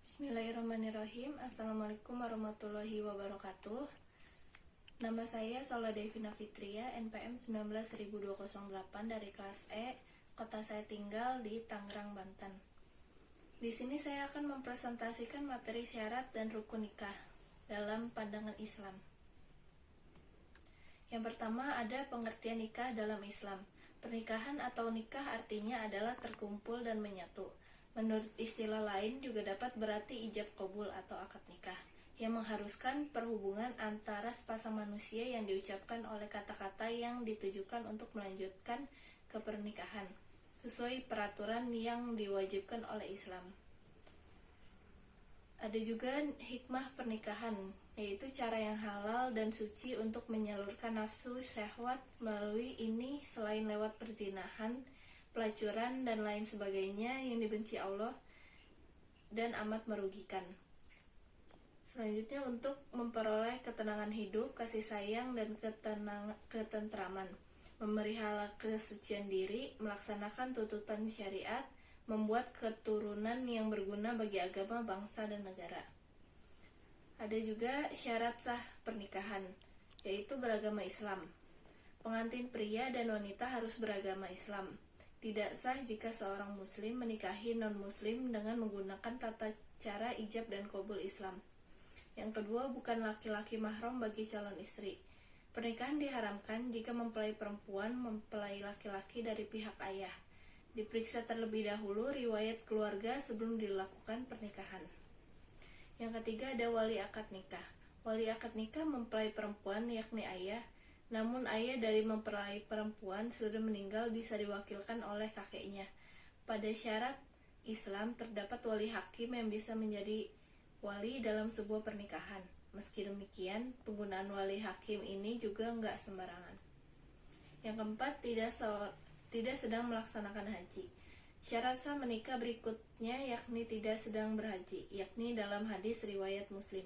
Bismillahirrahmanirrahim. Assalamualaikum warahmatullahi wabarakatuh. Nama saya Sola Devina Fitria, NPM 19.208 dari kelas E. Kota saya tinggal di Tangerang, Banten. Di sini saya akan mempresentasikan materi syarat dan rukun nikah dalam pandangan Islam. Yang pertama ada pengertian nikah dalam Islam. Pernikahan atau nikah artinya adalah terkumpul dan menyatu. Menurut istilah lain juga dapat berarti ijab qabul atau akad nikah, yang mengharuskan perhubungan antara sepasang manusia yang diucapkan oleh kata-kata yang ditujukan untuk melanjutkan ke pernikahan, sesuai peraturan yang diwajibkan oleh Islam. Ada juga hikmah pernikahan, yaitu cara yang halal dan suci untuk menyalurkan nafsu syahwat melalui ini selain lewat perzinahan, pelacuran, dan lain sebagainya yang dibenci Allah dan amat merugikan. Selanjutnya untuk memperoleh ketenangan hidup, kasih sayang, dan ketentraman, memelihara kesucian diri, melaksanakan tuntutan syariat, membuat keturunan yang berguna bagi agama, bangsa, dan negara. Ada juga syarat sah pernikahan, yaitu beragama Islam. Pengantin pria dan wanita harus beragama Islam. Tidak sah jika seorang muslim menikahi non-muslim dengan menggunakan tata cara ijab dan qabul Islam. Yang kedua, bukan laki-laki mahram bagi calon istri. Pernikahan diharamkan jika mempelai perempuan mempelai laki-laki dari pihak ayah. Diperiksa terlebih dahulu riwayat keluarga sebelum dilakukan pernikahan. Yang ketiga ada wali akad nikah. Wali akad nikah mempelai perempuan yakni ayah. Namun ayah dari mempelai perempuan sudah meninggal bisa diwakilkan oleh kakeknya. Pada syarat Islam terdapat wali hakim yang bisa menjadi wali dalam sebuah pernikahan. Meski demikian, penggunaan wali hakim ini juga enggak sembarangan. Yang keempat, tidak sedang melaksanakan haji. Syarat sah menikah berikutnya yakni tidak sedang berhaji, yakni dalam hadis riwayat Muslim.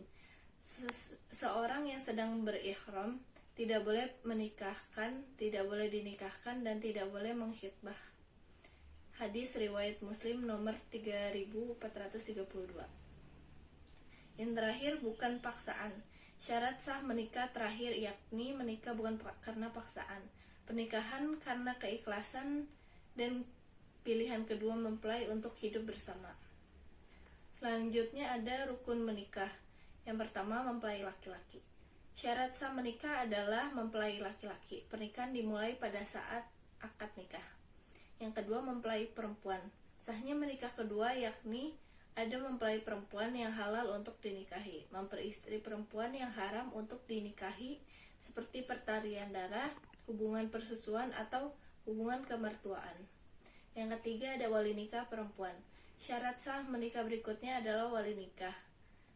Seorang yang sedang berihram tidak boleh menikahkan, tidak boleh dinikahkan, dan tidak boleh mengkhitbah. Hadis riwayat Muslim nomor 3432. Yang terakhir bukan paksaan. Syarat sah menikah terakhir yakni menikah bukan karena paksaan. Pernikahan karena keikhlasan dan pilihan kedua mempelai untuk hidup bersama. Selanjutnya ada rukun menikah. Yang pertama, mempelai laki-laki. Syarat sah menikah adalah mempelai laki-laki. Pernikahan dimulai pada saat akad nikah. Yang kedua, mempelai perempuan. Sahnya menikah kedua yakni ada mempelai perempuan yang halal untuk dinikahi, memperistri perempuan yang haram untuk dinikahi, seperti pertalian darah, hubungan persusuan, atau hubungan kemertuaan. Yang ketiga ada wali nikah perempuan. Syarat sah menikah berikutnya adalah wali nikah.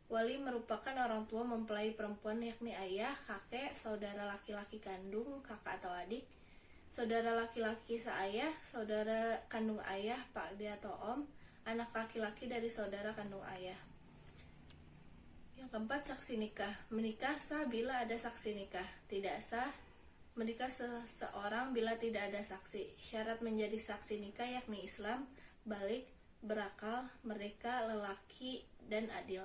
Wali merupakan orang tua mempelai perempuan yakni ayah, kakek, saudara laki-laki kandung, kakak atau adik, saudara laki-laki seayah, saudara kandung ayah, pakde atau om, anak laki-laki dari saudara kandung ayah. Yang keempat, saksi nikah. Menikah sah bila ada saksi nikah. Tidak sah menikah seseorang bila tidak ada saksi. Syarat menjadi saksi nikah yakni Islam, balik, berakal, merdeka, lelaki, dan adil.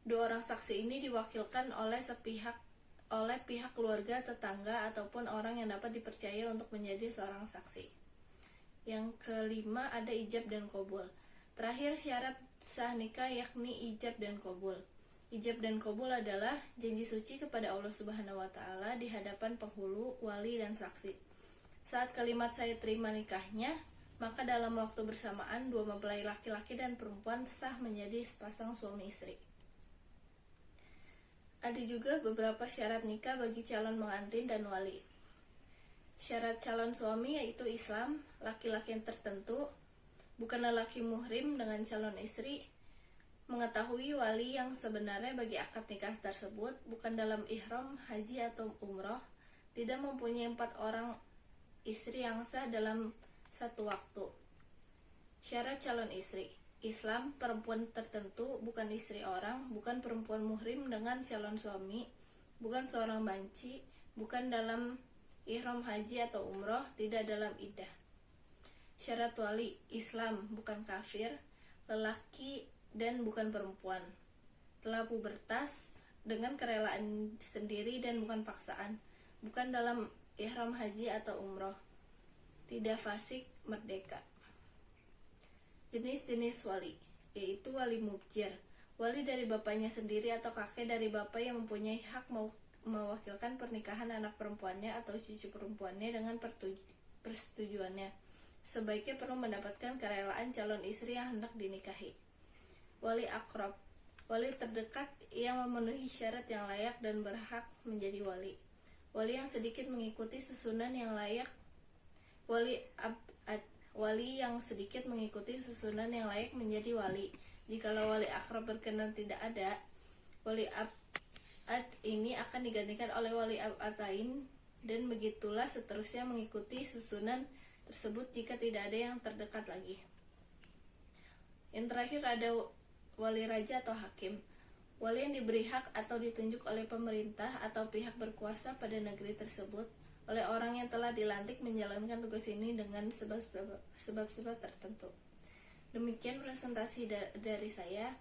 Dua orang saksi ini diwakilkan oleh pihak keluarga, tetangga, ataupun orang yang dapat dipercaya untuk menjadi seorang saksi. Yang kelima ada ijab dan qabul. Terakhir syarat sah nikah yakni ijab dan qabul. Ijab dan qabul adalah janji suci kepada Allah Subhanahu wa Ta'ala di hadapan penghulu, wali, dan saksi. Saat kalimat saya terima nikahnya, maka dalam waktu bersamaan dua mempelai laki-laki dan perempuan sah menjadi sepasang suami istri. Ada juga beberapa syarat nikah bagi calon pengantin dan wali. Syarat calon suami yaitu Islam, laki-laki yang tertentu, bukan lelaki muhrim dengan calon istri, mengetahui wali yang sebenarnya bagi akad nikah tersebut, bukan dalam ihram, haji, atau umroh, tidak mempunyai 4 orang istri yang sah dalam satu waktu. Syarat calon istri. Islam, perempuan tertentu, bukan istri orang, bukan perempuan muhrim dengan calon suami, bukan seorang banci, bukan dalam ihram haji atau umroh, tidak dalam iddah. Syarat wali. Islam, bukan kafir, lelaki dan bukan perempuan. Telah pubertas dengan kerelaan sendiri dan bukan paksaan. Bukan dalam ihram haji atau umroh. Tidak fasik, merdeka. Jenis-jenis wali, yaitu wali mubjir, wali dari bapaknya sendiri atau kakek dari bapak yang mempunyai hak mewakilkan pernikahan anak perempuannya atau cucu perempuannya dengan persetujuannya. Sebaiknya perlu mendapatkan kerelaan calon istri yang hendak dinikahi. Wali akrab, wali terdekat yang memenuhi syarat yang layak dan berhak menjadi wali. Wali yang sedikit mengikuti susunan yang layak. Wali yang sedikit mengikuti susunan yang layak menjadi wali. Jikalau wali akrab berkenan tidak ada, wali abad ini akan digantikan oleh wali abad lain, dan begitulah seterusnya mengikuti susunan tersebut jika tidak ada yang terdekat lagi. Yang terakhir ada wali raja atau hakim, wali yang diberi hak atau ditunjuk oleh pemerintah atau pihak berkuasa pada negeri tersebut oleh orang yang telah dilantik menjalankan tugas ini dengan sebab-sebab tertentu. Demikian presentasi dari saya.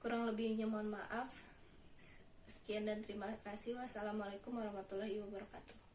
Kurang lebihnya mohon maaf. Sekian dan terima kasih. Wassalamualaikum warahmatullahi wabarakatuh.